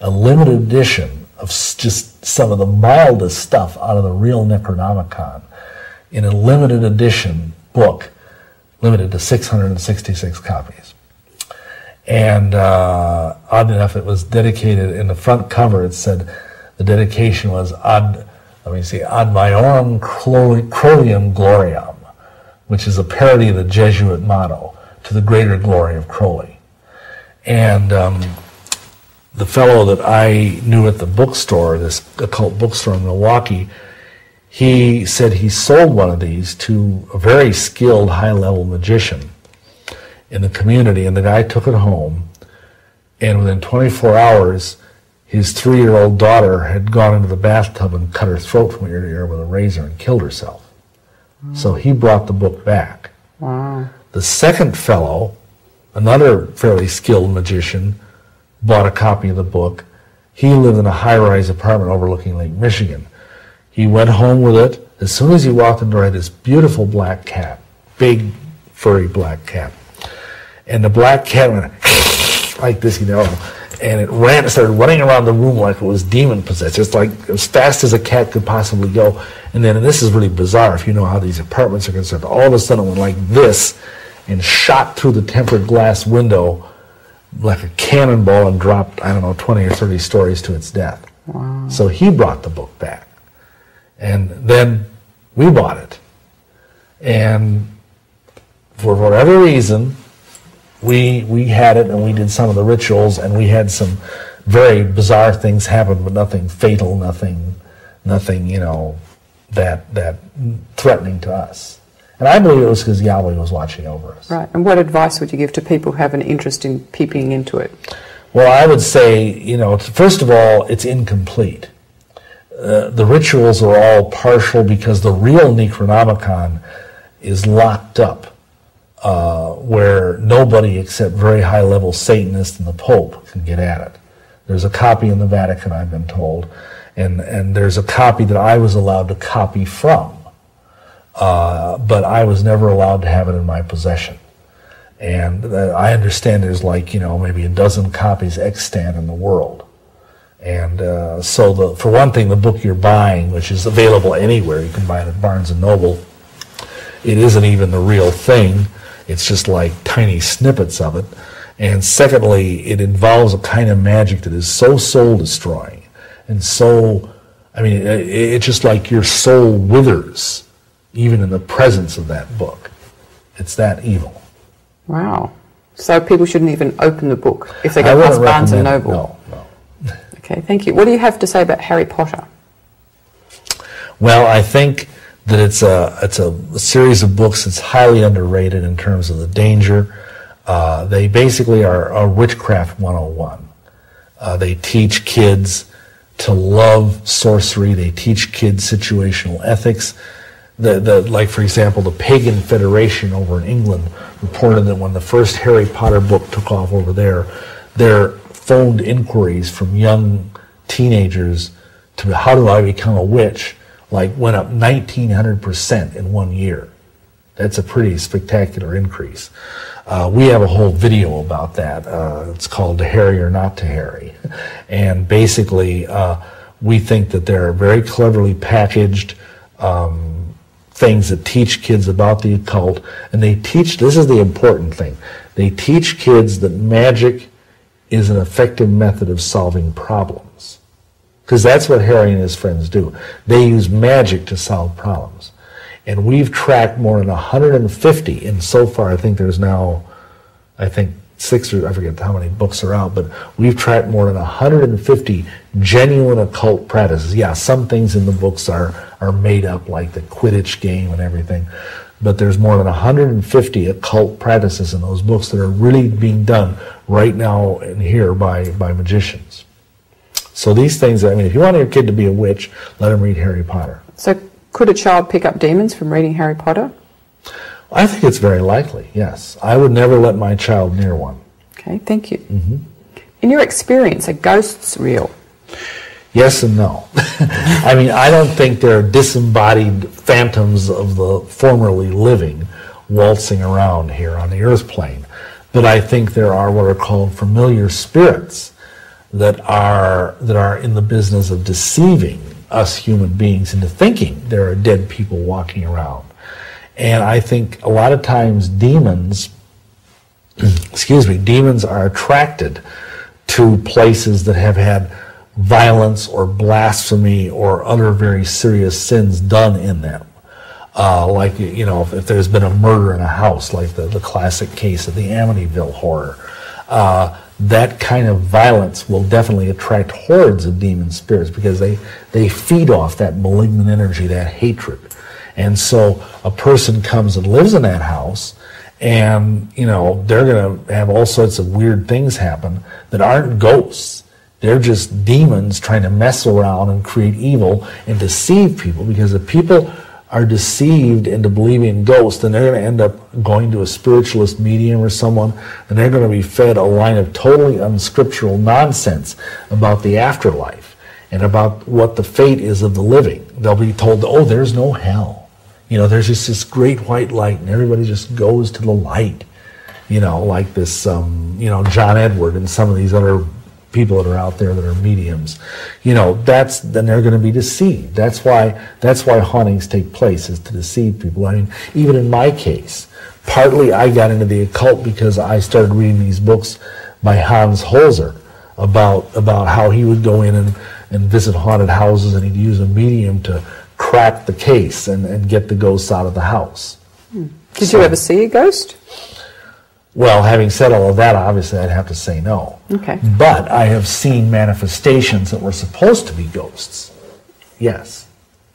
a limited edition of just some of the mildest stuff out of the real Necronomicon in a limited edition book, limited to 666 copies. And odd enough, it was dedicated, in the front cover it said, the dedication was ad Maiorum Crolium Gloriam, which is a parody of the Jesuit motto, to the greater glory of Crowley. And the fellow that I knew at the bookstore, this occult bookstore in Milwaukee, he said he sold one of these to a very skilled high-level magician in the community, and the guy took it home, and within 24 hours, his 3-year-old daughter had gone into the bathtub and cut her throat from ear to ear with a razor and killed herself. So he brought the book back. Wow. The second fellow another fairly skilled magician, bought a copy of the book. He lived in a high-rise apartment overlooking Lake Michigan. He went home with it. As soon as he walked in the door, he had this beautiful black cat, big, furry black cat. And the black cat went like this, you know, and it started running around the room like it was demon-possessed, just like as fast as a cat could possibly go. And then, and this is really bizarre if you know how these apartments are concerned, all of a sudden it went like this and shot through the tempered glass window like a cannonball and dropped, I don't know, 20 or 30 stories to its death. Wow. So he brought the book back. And then we bought it. And for whatever reason, we had it and we did some of the rituals and we had some very bizarre things happen, but nothing fatal, nothing, you know, that threatening to us. And I believe it was because Yahweh was watching over us. Right. And what advice would you give to people who have an interest in peeping into it? Well, I would say, you know, first of all, it's incomplete. The rituals are all partial because the real Necronomicon is locked up where nobody except very high-level Satanists and the Pope can get at it. There's a copy in the Vatican, I've been told, and there's a copy that I was allowed to copy from. But I was never allowed to have it in my possession. And I understand there's like, you know, maybe a dozen copies extant in the world. And so for one thing, the book you're buying, which is available anywhere, you can buy it at Barnes & Noble, it isn't even the real thing. It's just like tiny snippets of it. And secondly, it involves a kind of magic that is so soul-destroying. And so, I mean, it's just like your soul withers, even in the presence of that book. It's that evil. Wow. So people shouldn't even open the book if they go past Barnes & Noble? No. Okay, thank you. What do you have to say about Harry Potter? Well, I think that it's a series of books that's highly underrated in terms of the danger. They basically are a witchcraft 101. They teach kids to love sorcery. They teach kids situational ethics. Like, for example, the Pagan Federation over in England reported that when the first Harry Potter book took off over there, their phoned inquiries from young teenagers to how do I become a witch, like, went up 1,900% in 1 year. That's a pretty spectacular increase. We have a whole video about that. It's called To Harry or Not to Harry. And basically, we think that they're very cleverly packaged things that teach kids about the occult. And they teach, this is the important thing, they teach kids that magic is an effective method of solving problems. Because that's what Harry and his friends do. They use magic to solve problems. And we've tracked more than 150, and so far I think there's now, I think 6 or I forget how many books are out, but we've tracked more than 150 genuine occult practices. Yeah, some things in the books are made up, like the Quidditch game and everything, but there's more than 150 occult practices in those books that are really being done right now and here by magicians. So these things, I mean, if you want your kid to be a witch, let him read Harry Potter. So could a child pick up demons from reading Harry Potter? I think it's very likely, yes. I would never let my child near one. Okay, thank you. Mm-hmm. In your experience, are ghosts real? Yes and no. I mean, I don't think they're disembodied phantoms of the formerly living waltzing around here on the earth plane. But I think there are what are called familiar spirits that are in the business of deceiving us human beings into thinking there are dead people walking around. And I think a lot of times demons are attracted to places that have had violence or blasphemy or other very serious sins done in them. Like, you know, if there's been a murder in a house, like the classic case of the Amityville horror, that kind of violence will definitely attract hordes of demon spirits because they feed off that malignant energy, that hatred. And so a person comes and lives in that house, and, you know, they're going to have all sorts of weird things happen that aren't ghosts. They're just demons trying to mess around and create evil and deceive people, because if people are deceived into believing in ghosts, then they're going to end up going to a spiritualist medium or someone, and they're going to be fed a line of totally unscriptural nonsense about the afterlife and about what the fate is of the living. They'll be told, oh, there's no hell. You know, there's just this great white light, and everybody just goes to the light. You know, like this, John Edward and some of these other people that are out there that are mediums. You know, then they're going to be deceived. That's why hauntings take place, is to deceive people. I mean, even in my case, partly I got into the occult because I started reading these books by Hans Holzer about how he would go in and visit haunted houses, and he'd use a medium to crack the case and get the ghosts out of the house. Did you ever see a ghost? Well, having said all of that, obviously I'd have to say no. Okay. But I have seen manifestations that were supposed to be ghosts. Yes.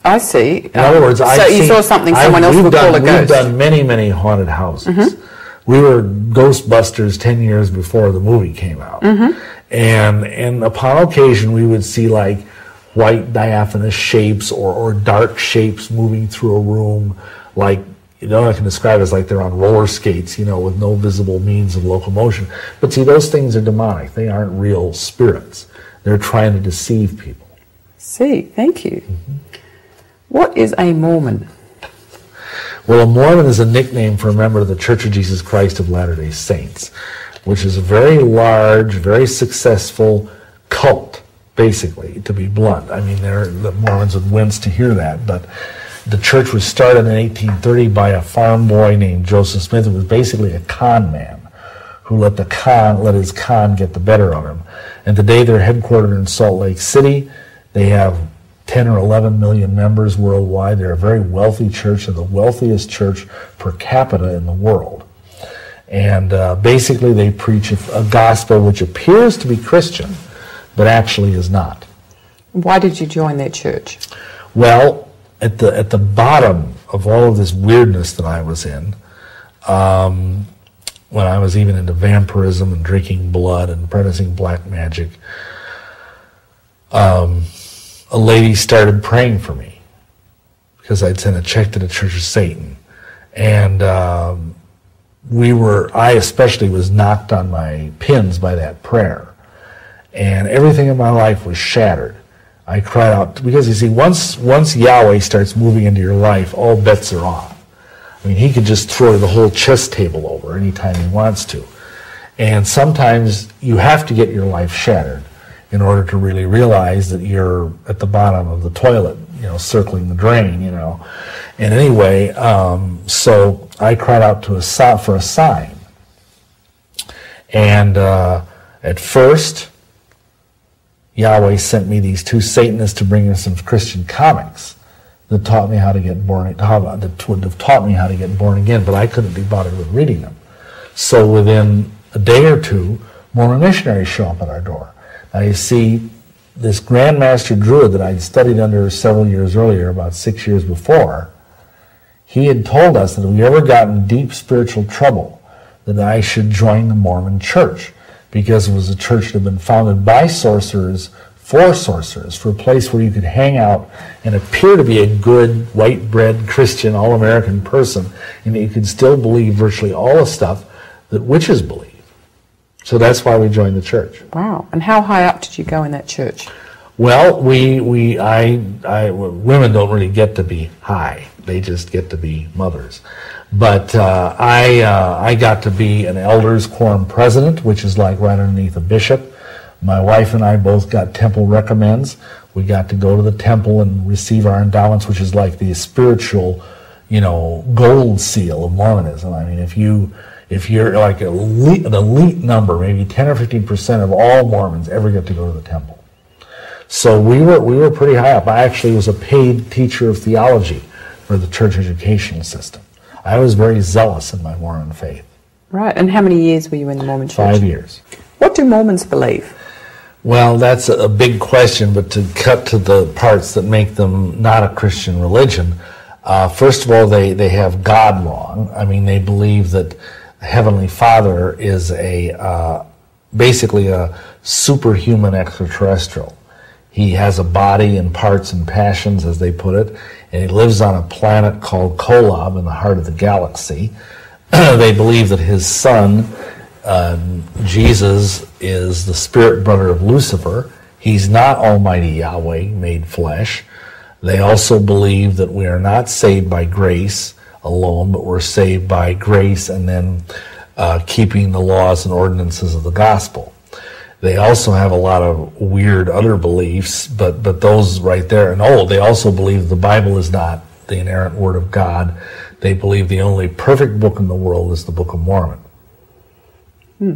I see. In other words, you saw something someone else would call a ghost. We've done many, many haunted houses. Mm-hmm. We were Ghostbusters 10 years before the movie came out. Mm-hmm. And upon occasion we would see like white diaphanous shapes or dark shapes moving through a room, like, you know, I can describe it as like they're on roller skates, you know, with no visible means of locomotion. But see, those things are demonic. They aren't real spirits. They're trying to deceive people. See, thank you. Mm-hmm. What is a Mormon? Well, a Mormon is a nickname for a member of the Church of Jesus Christ of Latter-day Saints, which is a very large, very successful cult, basically, to be blunt. I mean, the Mormons would wince to hear that, but the church was started in 1830 by a farm boy named Joseph Smith, who was basically a con man, who let his con get the better of him. And today they're headquartered in Salt Lake City. They have 10 or 11 million members worldwide. They're a very wealthy church. They're the wealthiest church per capita in the world. And basically they preach a gospel which appears to be Christian, but actually is not. Why did you join their church? Well, at the bottom of all of this weirdness that I was in, when I was even into vampirism and drinking blood and practicing black magic, a lady started praying for me because I'd sent a check to the Church of Satan. And I especially was knocked on my pins by that prayer. And everything in my life was shattered. I cried out, because you see, once Yahweh starts moving into your life, all bets are off. I mean, he could just throw the whole chess table over anytime he wants to. And sometimes you have to get your life shattered in order to really realize that you're at the bottom of the toilet, you know, circling the drain, you know. And anyway, so I cried out for a sign. And at first, Yahweh sent me these two Satanists to bring in some Christian comics that taught me how to get that would have taught me how to get born again, but I couldn't be bothered with reading them. So within a day or two, Mormon missionaries show up at our door. Now you see, this Grand Master Druid that I'd studied under several years earlier, about 6 years before, he had told us that if we ever got in deep spiritual trouble, that I should join the Mormon Church, because it was a church that had been founded by sorcerers, for sorcerers, for a place where you could hang out and appear to be a good, white-bread Christian, all-American person, and you could still believe virtually all the stuff that witches believe. So that's why we joined the church. Wow. And how high up did you go in that church? Well, women don't really get to be high. They just get to be mothers. But I got to be an elders quorum president, which is like right underneath a bishop. My wife and I both got temple recommends. We got to go to the temple and receive our endowments, which is like the spiritual, gold seal of Mormonism. I mean, if you're like an elite number, maybe 10 or 15% of all Mormons ever get to go to the temple. So we were pretty high up. I actually was a paid teacher of theology for the church educational system. I was very zealous in my Mormon faith. Right. And how many years were you in the Mormon church? 5 years. What do Mormons believe? Well, that's a big question, but to cut to the parts that make them not a Christian religion, first of all, they have God wrong. I mean, they believe that Heavenly Father is basically a superhuman extraterrestrial. He has a body and parts and passions, as they put it, and he lives on a planet called Kolob in the heart of the galaxy. They believe that his son, Jesus, is the spirit brother of Lucifer. He's not Almighty Yahweh made flesh. They also believe that we are not saved by grace alone, but we're saved by grace and then keeping the laws and ordinances of the gospel. They also have a lot of weird other beliefs, but those right there. And they also believe the Bible is not the inerrant word of God. They believe the only perfect book in the world is the Book of Mormon.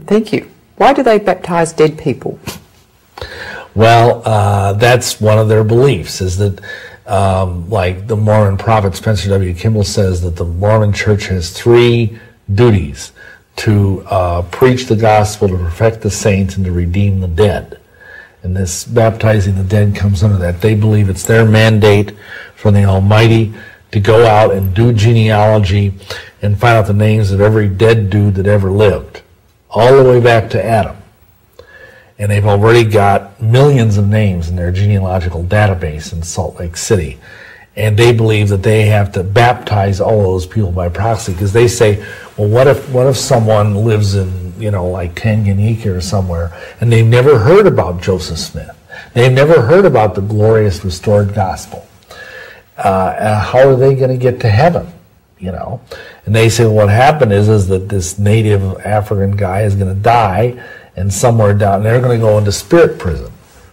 Thank you. Why do they baptize dead people? Well, that's one of their beliefs, is that like the Mormon prophet Spencer W. Kimball says that the Mormon church has 3 duties: to preach the gospel, to perfect the saints, and to redeem the dead. And this baptizing the dead comes under that. They believe it's their mandate from the Almighty to go out and do genealogy and find out the names of every dead dude that ever lived, all the way back to Adam. And they've already got millions of names in their genealogical database in Salt Lake City. And they believe that they have to baptize all those people by proxy, because they say, well, what if someone lives in, like Tanganyika or somewhere, and they've never heard about Joseph Smith? They've never heard about the glorious restored gospel. How are they going to get to heaven? And they say, well, what happened is that this native African guy is going to die, and somewhere down they're going to go into spirit prison,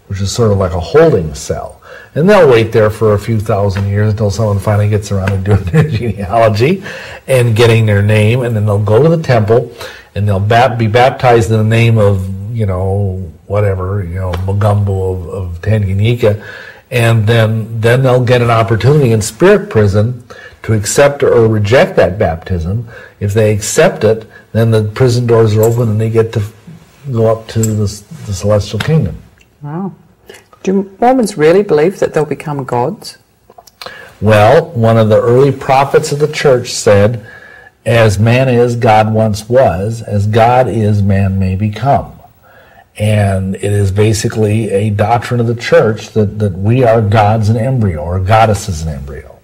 which is sort of like a holding cell. And they'll wait there for a few thousand years until someone finally gets around to doing their genealogy and getting their name, and then they'll go to the temple and they'll be baptized in the name of, Magumbo of Tanganyika, and then they'll get an opportunity in spirit prison to accept or reject that baptism. If they accept it, then the prison doors are open and they get to go up to the celestial kingdom. Wow. Do Mormons really believe that they'll become gods? Well, one of the early prophets of the church said, as man is, God once was. As God is, man may become. And it is basically a doctrine of the church that we are gods in embryo, or goddesses in embryo.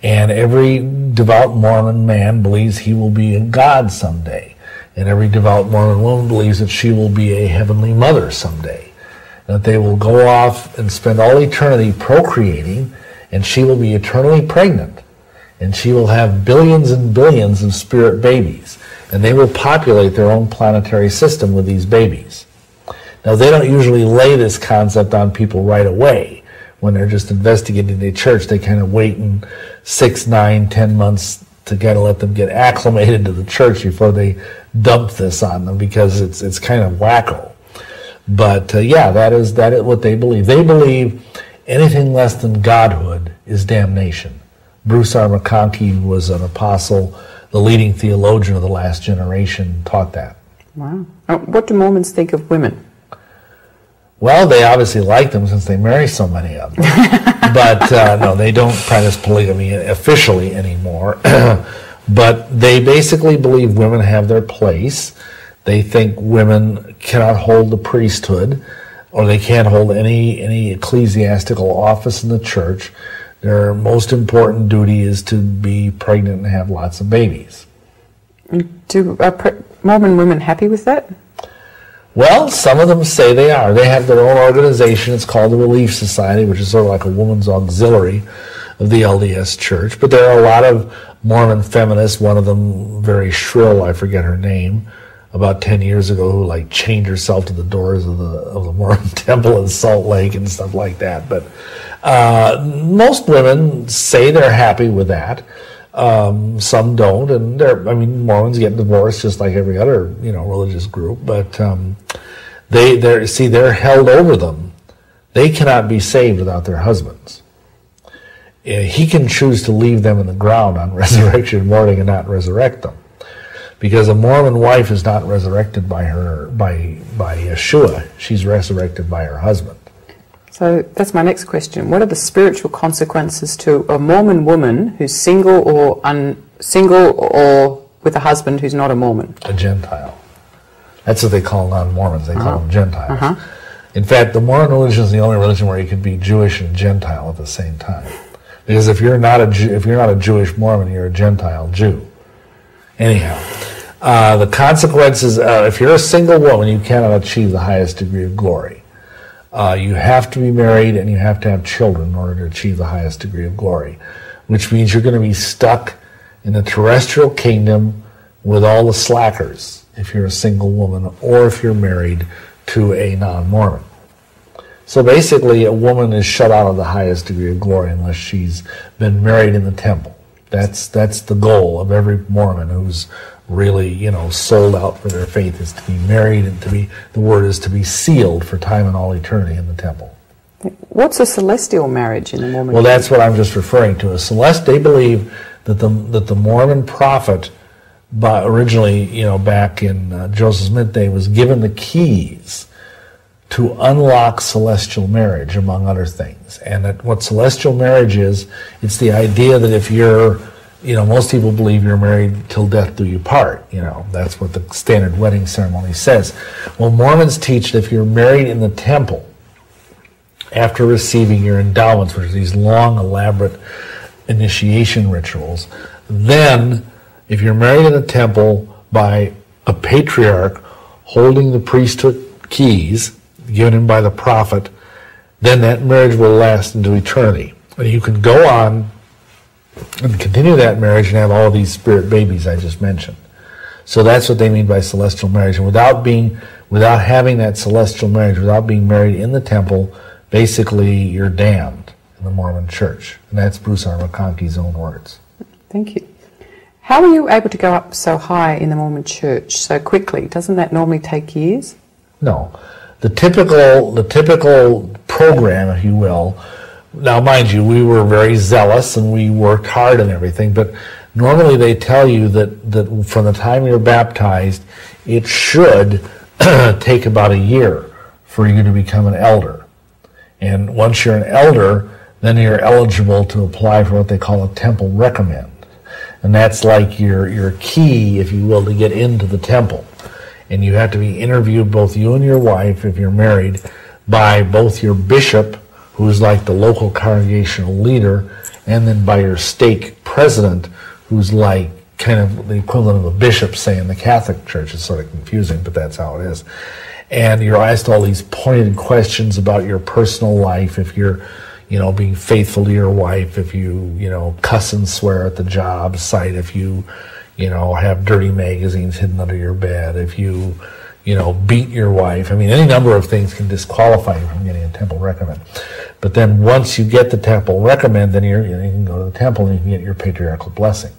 And every devout Mormon man believes he will be a god someday. And every devout Mormon woman believes that she will be a heavenly mother someday. That they will go off and spend all eternity procreating, and she will be eternally pregnant. And she will have billions and billions of spirit babies. And they will populate their own planetary system with these babies. Now, they don't usually lay this concept on people right away. When they're just investigating the church, they kind of wait in 6, 9, 10 months to kind of let them get acclimated to the church before they dump this on them, because it's kind of wacko. But that is what they believe. They believe anything less than godhood is damnation. Bruce R. McConkie, who was an apostle, the leading theologian of the last generation, taught that. Wow. What do Mormons think of women? Well, they obviously like them since they marry so many of them. But no, they don't practice polygamy officially anymore. But they basically believe women have their place. They think women cannot hold the priesthood, or they can't hold any ecclesiastical office in the church. Their most important duty is to be pregnant and have lots of babies. Do Mormon women happy with that? Well, some of them say they are. They have their own organization. It's called the Relief Society, which is sort of like a woman's auxiliary of the LDS Church. But there are a lot of Mormon feminists, one of them very shrill, I forget her name, about 10 years ago, who chained herself to the doors of the Mormon temple in Salt Lake and stuff like that. But most women say they're happy with that. Some don't, and Mormons get divorced just like every other religious group. But they're held over them. They cannot be saved without their husbands. He can choose to leave them in the ground on resurrection morning and not resurrect them, because a Mormon wife is not resurrected by Yeshua. She's resurrected by her husband. So that's my next question. What are the spiritual consequences to a Mormon woman who's single or with a husband who's not a Mormon? A Gentile. That's what they call non-Mormons. They call them Gentiles. In fact, the Mormon religion is the only religion where you can be Jewish and Gentile at the same time. Because if you're not a Jewish Mormon, you're a Gentile Jew. Anyhow, the consequences, if you're a single woman, you cannot achieve the highest degree of glory. You have to be married and you have to have children in order to achieve the highest degree of glory, which means you're going to be stuck in the terrestrial kingdom with all the slackers if you're a single woman or if you're married to a non-Mormon. So basically, a woman is shut out of the highest degree of glory unless she's been married in the temple. That's the goal of every Mormon who's really, sold out for their faith, is to be married and the word is to be sealed for time and all eternity in the temple. What's a celestial marriage in the Mormon? Well, that's what I'm just referring to. They believe that the Mormon prophet, originally, back in Joseph Smith day, was given the keys to unlock celestial marriage, among other things. And that what celestial marriage is, it's the idea that if you're, most people believe you're married till death do you part. That's what the standard wedding ceremony says. Well, Mormons teach that if you're married in the temple, after receiving your endowments, which are these long, elaborate initiation rituals, then if you're married in the temple by a patriarch holding the priesthood keys, given him by the prophet, then that marriage will last into eternity. And you can go on and continue that marriage and have all these spirit babies I just mentioned. So that's what they mean by celestial marriage. And without having that celestial marriage, without being married in the temple, basically you're damned in the Mormon Church. And that's Bruce R. McConkie's own words. Thank you. How are you able to go up so high in the Mormon Church so quickly? Doesn't that normally take years? No. The typical program, if you will, now mind you, we were very zealous and we worked hard and everything, but normally they tell you that from the time you're baptized, it should take about a year for you to become an elder. And once you're an elder, then you're eligible to apply for what they call a temple recommend. And that's like your key, if you will, to get into the temple. And you have to be interviewed, both you and your wife, if you're married, by both your bishop, who's like the local congregational leader, and then by your stake president, who's like kind of the equivalent of a bishop, say, in the Catholic Church. It's sort of confusing, but that's how it is. And you're asked all these pointed questions about your personal life, if you're, being faithful to your wife, if you, cuss and swear at the job site, if you, have dirty magazines hidden under your bed, if you, beat your wife. I mean, any number of things can disqualify you from getting a temple recommend. But then once you get the temple recommend, then you can go to the temple and you can get your patriarchal blessing.